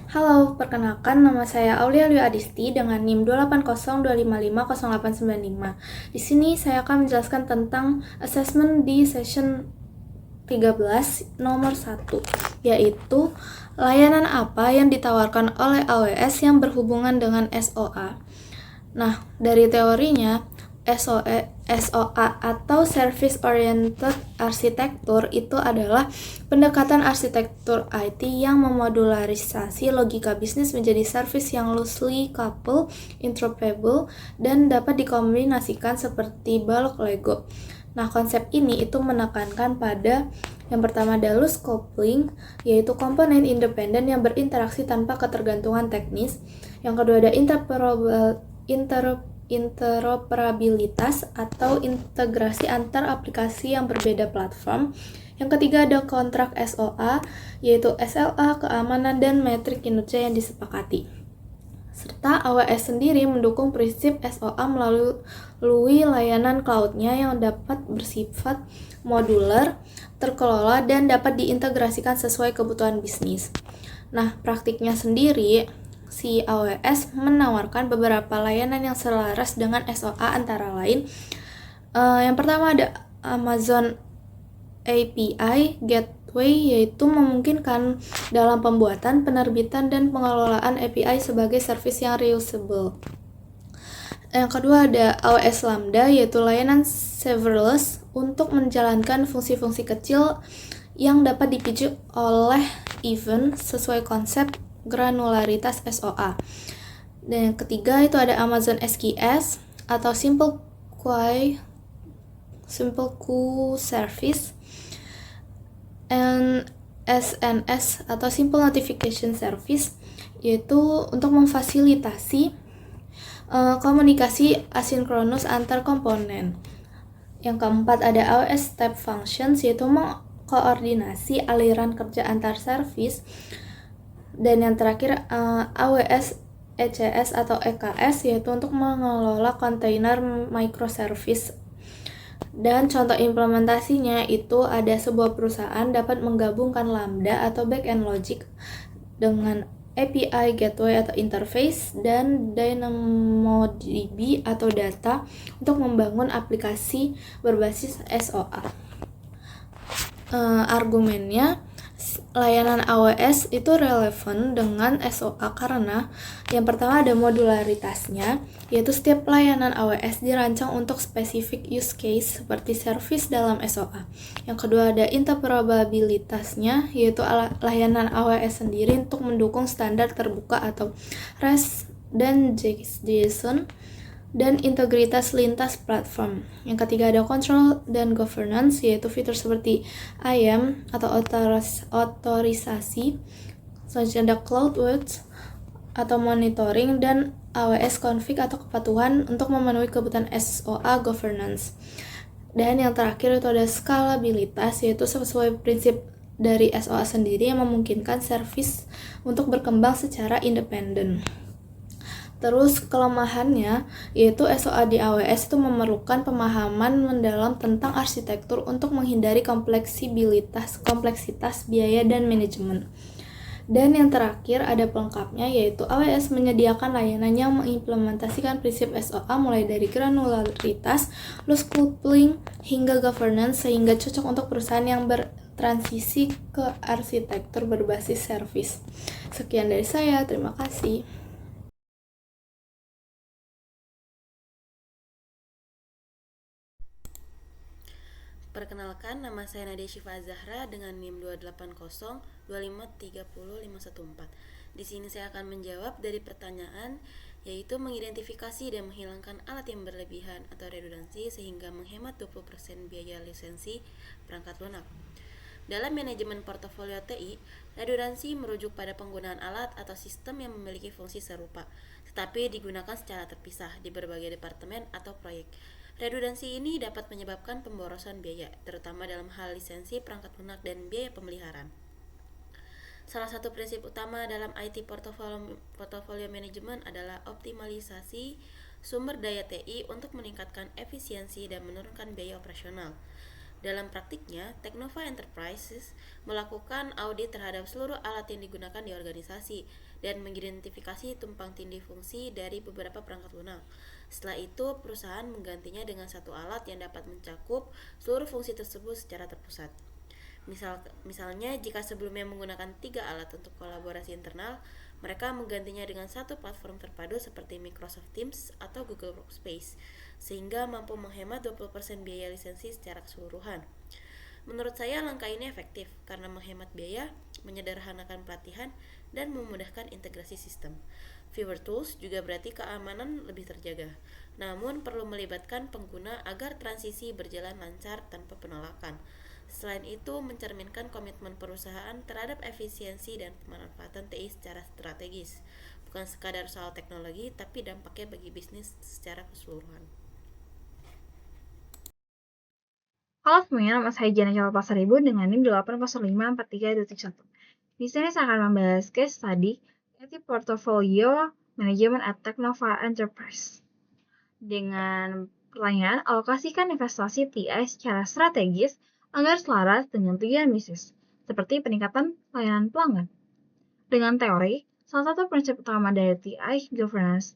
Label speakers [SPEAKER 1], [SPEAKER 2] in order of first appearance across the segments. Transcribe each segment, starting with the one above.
[SPEAKER 1] Halo, perkenalkan nama saya Aulia Liu Adisti dengan NIM 2802550850895. Di sini saya akan menjelaskan tentang assessment di session 13 nomor 1, yaitu layanan apa yang ditawarkan oleh AWS yang berhubungan dengan SOA. Nah, dari teorinya, SOA atau Service Oriented Architecture itu adalah pendekatan arsitektur IT yang memodularisasi logika bisnis menjadi service yang loosely coupled, interoperable, dan dapat dikombinasikan seperti balok Lego. Nah, konsep ini itu menekankan pada yang pertama ada loose coupling, yaitu komponen independen yang berinteraksi tanpa ketergantungan teknis. Yang kedua ada interoperabilitas atau integrasi antar aplikasi yang berbeda platform. Yang ketiga ada kontrak SOA, yaitu SLA, keamanan, dan metrik kinerja yang disepakati. Serta AWS sendiri mendukung prinsip SOA melalui layanan cloud-nya yang dapat bersifat modular, terkelola, dan dapat diintegrasikan sesuai kebutuhan bisnis. Nah, praktiknya sendiri, si AWS menawarkan beberapa layanan yang selaras dengan SOA antara lain. Yang pertama ada Amazon API Gateway, yaitu memungkinkan dalam pembuatan, penerbitan, dan pengelolaan API sebagai service yang reusable. Yang kedua ada AWS Lambda, yaitu layanan serverless untuk menjalankan fungsi-fungsi kecil yang dapat dipicu oleh event sesuai konsep granularitas SOA. Dan yang ketiga itu ada Amazon SQS atau Simple Queue Service, and SNS atau Simple Notification Service, yaitu untuk memfasilitasi komunikasi asinkronus antar komponen. Yang keempat ada AWS Step Functions, yaitu mengkoordinasi aliran kerja antar service. Dan yang terakhir AWS ECS atau EKS, yaitu untuk mengelola kontainer microservice. Dan contoh implementasinya itu ada sebuah perusahaan dapat menggabungkan Lambda atau backend logic dengan API gateway atau interface dan DynamoDB atau data untuk membangun aplikasi berbasis SOA. Argumennya, layanan AWS itu relevan dengan SOA karena yang pertama ada modularitasnya, yaitu setiap layanan AWS dirancang untuk spesifik use case seperti service dalam SOA. Yang kedua ada interoperabilitasnya, yaitu layanan AWS sendiri untuk mendukung standar terbuka atau REST dan JSON dan integritas lintas platform. Yang ketiga ada control dan governance, yaitu fitur seperti IAM atau otorisasi, selanjutnya ada CloudWatch atau monitoring, dan AWS config atau kepatuhan untuk memenuhi kebutuhan SOA governance. Dan yang terakhir itu ada skalabilitas, yaitu sesuai prinsip dari SOA sendiri yang memungkinkan service untuk berkembang secara independen. Terus kelemahannya yaitu SOA di AWS itu memerlukan pemahaman mendalam tentang arsitektur untuk menghindari kompleksitas biaya dan manajemen. Dan yang terakhir ada pelengkapnya, yaitu AWS menyediakan layanan yang mengimplementasikan prinsip SOA mulai dari granularitas, loose coupling, hingga governance, sehingga cocok untuk perusahaan yang bertransisi ke arsitektur berbasis service. Sekian dari saya, terima kasih.
[SPEAKER 2] Perkenalkan, nama saya Nadia Syifa Zahra dengan NIM 28025530514. Di sini saya akan menjawab dari pertanyaan, yaitu mengidentifikasi dan menghilangkan alat yang berlebihan atau redundansi sehingga menghemat 20% biaya lisensi perangkat lunak. Dalam manajemen portofolio TI, redundansi merujuk pada penggunaan alat atau sistem yang memiliki fungsi serupa, tetapi digunakan secara terpisah di berbagai departemen atau proyek. Redundansi ini dapat menyebabkan pemborosan biaya, terutama dalam hal lisensi perangkat lunak dan biaya pemeliharaan. Salah satu prinsip utama dalam IT portofolio management adalah optimalisasi sumber daya TI untuk meningkatkan efisiensi dan menurunkan biaya operasional. Dalam praktiknya, Teknova Enterprises melakukan audit terhadap seluruh alat yang digunakan di organisasi dan mengidentifikasi tumpang tindih fungsi dari beberapa perangkat lunak. Setelah itu, perusahaan menggantinya dengan satu alat yang dapat mencakup seluruh fungsi tersebut secara terpusat. Misalnya, jika sebelumnya menggunakan 3 alat untuk kolaborasi internal, mereka menggantinya dengan satu platform terpadu seperti Microsoft Teams atau Google Workspace, sehingga mampu menghemat 20% biaya lisensi secara keseluruhan. Menurut saya langkah ini efektif karena menghemat biaya, menyederhanakan pelatihan, dan memudahkan integrasi sistem. Fewer tools juga berarti keamanan lebih terjaga. Namun perlu melibatkan pengguna agar transisi berjalan lancar tanpa penolakan. Selain itu, mencerminkan komitmen perusahaan terhadap efisiensi dan pemanfaatan TI secara strategis. Bukan sekadar soal teknologi, tapi dampaknya bagi bisnis secara keseluruhan.
[SPEAKER 3] Halo semuanya, nama saya Jana Calon Pasaribu dengan NIM 8054321. Di sini saya akan membahas case study yaitu Portfolio Management at Teknova Enterprise. Dengan pertanyaan, alokasikan investasi TI secara strategis agar selaras dengan tujuan bisnis, seperti peningkatan layanan pelanggan. Dengan teori, salah satu prinsip utama dari TI governance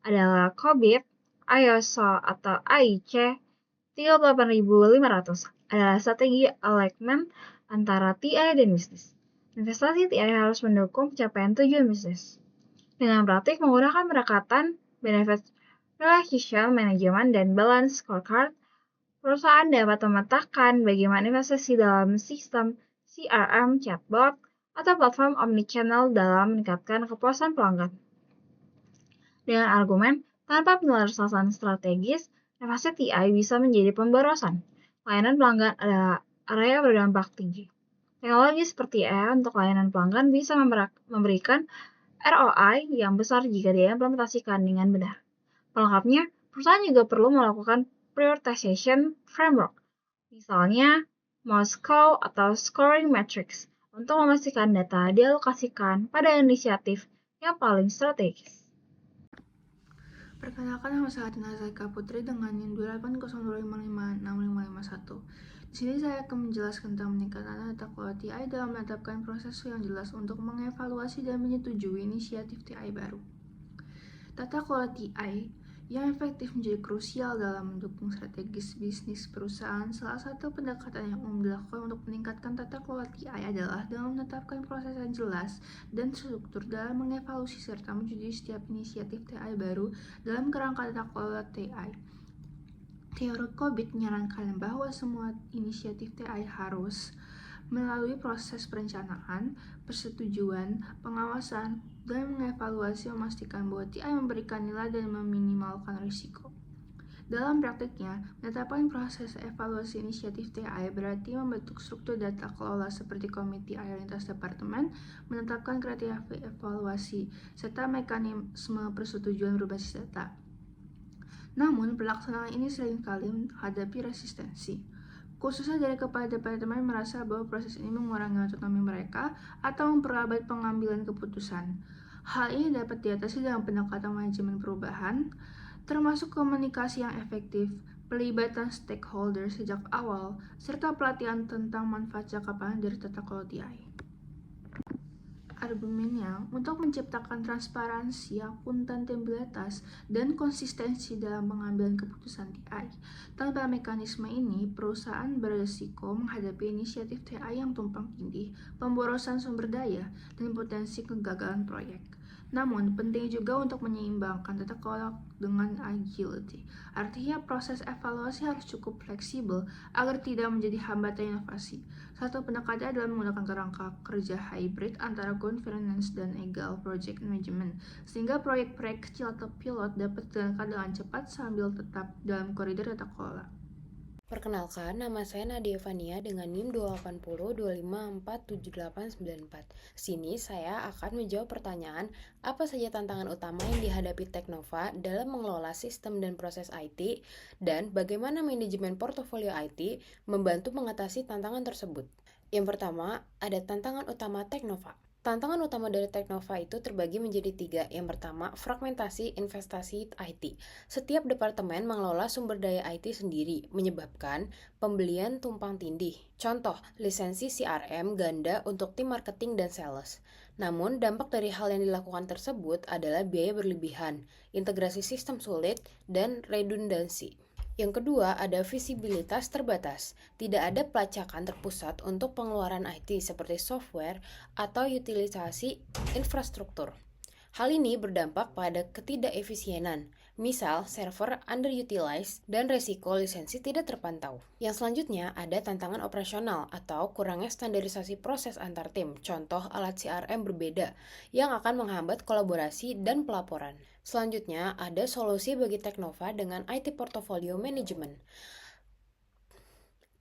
[SPEAKER 3] adalah COBIT, ISO atau AIC 38.500 adalah strategi alignment antara TI dan bisnis. Investasi TI harus mendukung pencapaian tujuan bisnis. Dengan praktik menggunakan pendekatan benefit relationship management dan balance scorecard, perusahaan dapat memetakan bagaimana investasi dalam sistem CRM, chatbot, atau platform omnichannel dalam meningkatkan kepuasan pelanggan. Dengan argumen, tanpa penyelesaian strategis, investasi TI bisa menjadi pemborosan. Layanan pelanggan adalah area berdampak tinggi. Teknologi seperti AI untuk layanan pelanggan bisa memberikan ROI yang besar jika diimplementasikan dengan benar. Pelengkapnya, perusahaan juga perlu melakukan prioritization framework, misalnya Moscow atau scoring matrix, untuk memastikan data dialokasikan pada inisiatif yang paling strategis.
[SPEAKER 1] Perkenalkan, nama saya Atina Zaika Putri dengan NIM 28055565551. Di sini saya akan menjelaskan tentang meningkatkan data quality TI dalam menetapkan proses yang jelas untuk mengevaluasi dan menyetujui inisiatif TI baru. Data quality TI yang efektif menjadi krusial dalam mendukung strategis bisnis perusahaan. Salah satu pendekatan yang umum dilakukan untuk meningkatkan tata kelola TI adalah dengan menetapkan proses yang jelas dan struktur dalam mengevaluasi serta menyetujui setiap inisiatif TI baru dalam kerangka tata kelola TI. Teori COBIT menyarankan bahwa semua inisiatif TI harus melalui proses perencanaan, persetujuan, pengawasan, dan mengevaluasi memastikan bahwa TI memberikan nilai dan meminimalkan risiko. Dalam praktiknya, menetapkan proses evaluasi inisiatif TI berarti membentuk struktur data kelola seperti komite TI lintas departemen, menetapkan kriteria evaluasi, serta mekanisme persetujuan berbasis data. Namun, pelaksanaan ini seringkali menghadapi resistensi, khususnya dari kepala departemen merasa bahwa proses ini mengurangi otonomi mereka atau memperlambat pengambilan keputusan. Hal ini dapat diatasi dengan pendekatan manajemen perubahan, termasuk komunikasi yang efektif, pelibatan stakeholder sejak awal, serta pelatihan tentang manfaat jangka panjang dari tata kelola TI. Argumennya, untuk menciptakan transparansi, akuntabilitas, dan konsistensi dalam pengambilan keputusan TI. Tanpa mekanisme ini, perusahaan beresiko menghadapi inisiatif TI yang tumpang tindih, pemborosan sumber daya, dan potensi kegagalan proyek. Namun, penting juga untuk menyeimbangkan tata kelola dengan agility. Artinya, proses evaluasi harus cukup fleksibel agar tidak menjadi hambatan inovasi. Satu pendekatan adalah menggunakan kerangka kerja hybrid antara governance dan agile project management, sehingga proyek-proyek kecil atau pilot dapat dijalankan dengan cepat sambil tetap dalam koridor tata kelola.
[SPEAKER 2] Perkenalkan, nama saya Nadia Fania dengan NIM 28025478894. Sini saya akan menjawab pertanyaan, apa saja tantangan utama yang dihadapi Teknova dalam mengelola sistem dan proses IT, dan bagaimana manajemen portofolio IT membantu mengatasi tantangan tersebut. Yang pertama, ada tantangan utama Teknova.
[SPEAKER 4] Tantangan utama dari Teknova itu terbagi menjadi 3. Yang pertama, fragmentasi investasi IT. Setiap departemen mengelola sumber daya IT sendiri, menyebabkan pembelian tumpang tindih. Contoh, lisensi CRM ganda untuk tim marketing dan sales. Namun, dampak dari hal yang dilakukan tersebut adalah biaya berlebihan, integrasi sistem sulit, dan redundansi. Yang kedua, ada visibilitas terbatas. Tidak ada pelacakan terpusat untuk pengeluaran IT seperti software atau utilisasi infrastruktur. Hal ini berdampak pada ketidakefisienan, misal server underutilized dan resiko lisensi tidak terpantau. Yang selanjutnya ada tantangan operasional atau kurangnya standarisasi proses antar tim, contoh alat CRM berbeda yang akan menghambat kolaborasi dan pelaporan. Selanjutnya ada solusi bagi Teknova dengan IT Portfolio Management.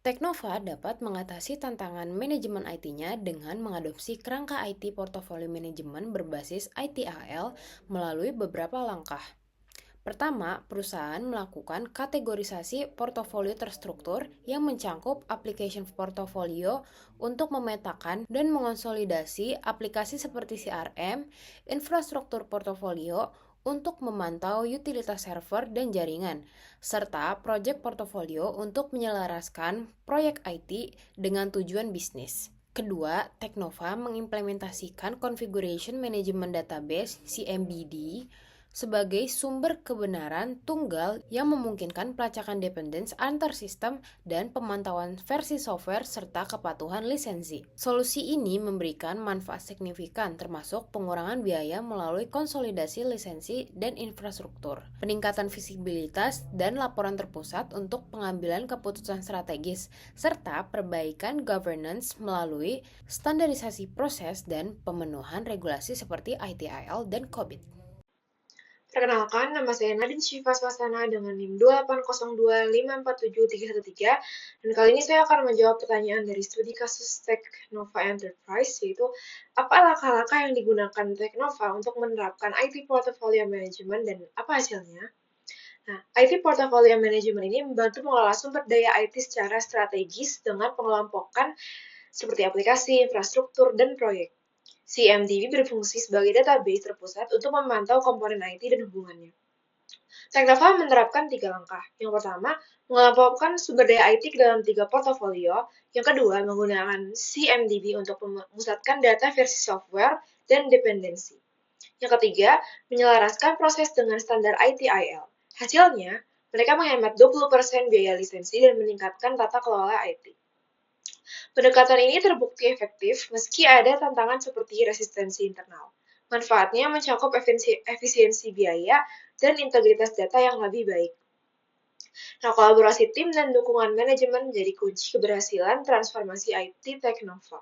[SPEAKER 4] Teknova dapat mengatasi tantangan manajemen IT-nya dengan mengadopsi kerangka IT Portfolio Management berbasis ITIL melalui beberapa langkah. Pertama, perusahaan melakukan kategorisasi portofolio terstruktur yang mencangkup application portfolio untuk memetakan dan mengonsolidasi aplikasi seperti CRM, infrastruktur portofolio untuk memantau utilitas server dan jaringan, serta proyek portofolio untuk menyelaraskan proyek IT dengan tujuan bisnis. Kedua, Teknova mengimplementasikan Configuration Management Database (CMDB) sebagai sumber kebenaran tunggal yang memungkinkan pelacakan dependensi antar sistem dan pemantauan versi software serta kepatuhan lisensi. Solusi ini memberikan manfaat signifikan termasuk pengurangan biaya melalui konsolidasi lisensi dan infrastruktur, peningkatan visibilitas dan laporan terpusat untuk pengambilan keputusan strategis, serta perbaikan governance melalui standarisasi proses dan pemenuhan regulasi seperti ITIL dan COBIT.
[SPEAKER 3] Perkenalkan, nama saya Nadine Syifa Swasana dengan NIM 280254713, dan kali ini saya akan menjawab pertanyaan dari studi kasus Teknova Enterprise, yaitu apa langkah-langkah yang digunakan Teknova untuk menerapkan IT Portfolio Management dan apa hasilnya? Nah, IT Portfolio Management ini membantu mengelola sumber daya IT secara strategis dengan pengelompokan seperti aplikasi, infrastruktur, dan proyek. CMDB berfungsi sebagai database terpusat untuk memantau komponen IT dan hubungannya. Teknova menerapkan 3 langkah. Yang pertama, mengelompokkan sumber daya IT ke dalam 3 portofolio. Yang kedua, menggunakan CMDB untuk memusatkan data versi software dan dependensi. Yang ketiga, menyelaraskan proses dengan standar ITIL. Hasilnya, mereka menghemat 20% biaya lisensi dan meningkatkan tata kelola IT. Pendekatan ini terbukti efektif meski ada tantangan seperti resistensi internal. Manfaatnya mencakup efisiensi biaya dan integritas data yang lebih baik. Nah, kolaborasi tim dan dukungan manajemen menjadi kunci keberhasilan transformasi IT Teknova.